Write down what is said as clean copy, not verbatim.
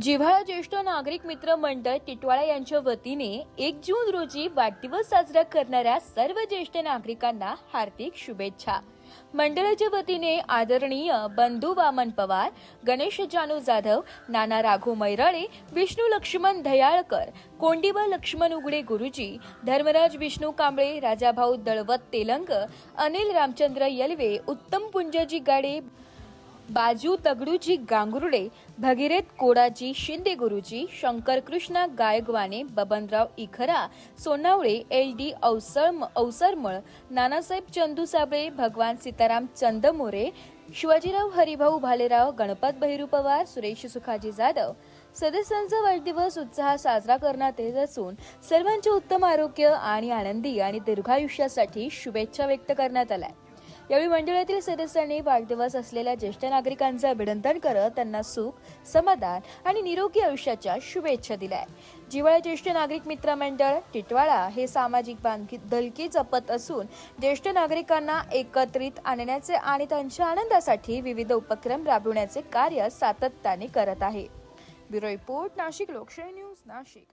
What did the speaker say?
जिव्हाळा ज्येष्ठ नागरिक मित्र मंडळ टिटवाळा यांच्या वतीने 1 जून रोजी वाढदिवस साजरा करणाऱ्या सर्व ज्येष्ठ नागरिकांना हार्दिक शुभेच्छा। मंडळाच्या वतीने आदरणीय बंधू वामन पवार, गणेश जानू जाधव, नाना राघो मैराळे, विष्णू लक्ष्मण दयाळकर, कोंडिबा लक्ष्मण उगडे गुरुजी, धर्मराज विष्णू कांबळे, राजाभाऊ दळवत तेलंग, अनिल रामचंद्र यलवे, उत्तम पुंजाजी गाडे, बाजू दगडूजी गांगुर्डे, भगीरथ कोडाजी शिंदे गुरुजी, शंकर कृष्णा गायकवाने, बबनराव इखरा सोनावळे, LD अवसरमळ, नानासाहेब चंदू साबळे, भगवान सीताराम चंदमोरे, शिवाजीराव हरिभाऊ भालेराव, गणपत बहिरू पवार, सुरेश सुखाजी जाधव सदस्यांचा वाढदिवस उत्साहात साजरा करण्यात येत असून सर्वांचे उत्तम आरोग्य आणि आनंदी आणि दीर्घायुष्यासाठी शुभेच्छा व्यक्त करण्यात आल्या। यावेळी मंडळातील सदस्यांनी वाढदिवस असलेल्या ज्येष्ठ नागरिकांचे अभिनंदन करत त्यांना सुख, समाधान आणि निरोगी आयुष्याच्या शुभेच्छा दिल्या। जिव्हाळा ज्येष्ठ नागरिक मित्र मंडळ टिटवाळा हे सामाजिक बांधिलकी जपत असून ज्येष्ठ नागरिकांना एकत्रित आणण्याचे आणि त्यांच्या आनंदासाठी विविध उपक्रम राबविण्याचे कार्य सातत्याने करत आहे। ब्युरो रिपोर्ट, नाशिक लोकशाही न्यूज, नाशिक।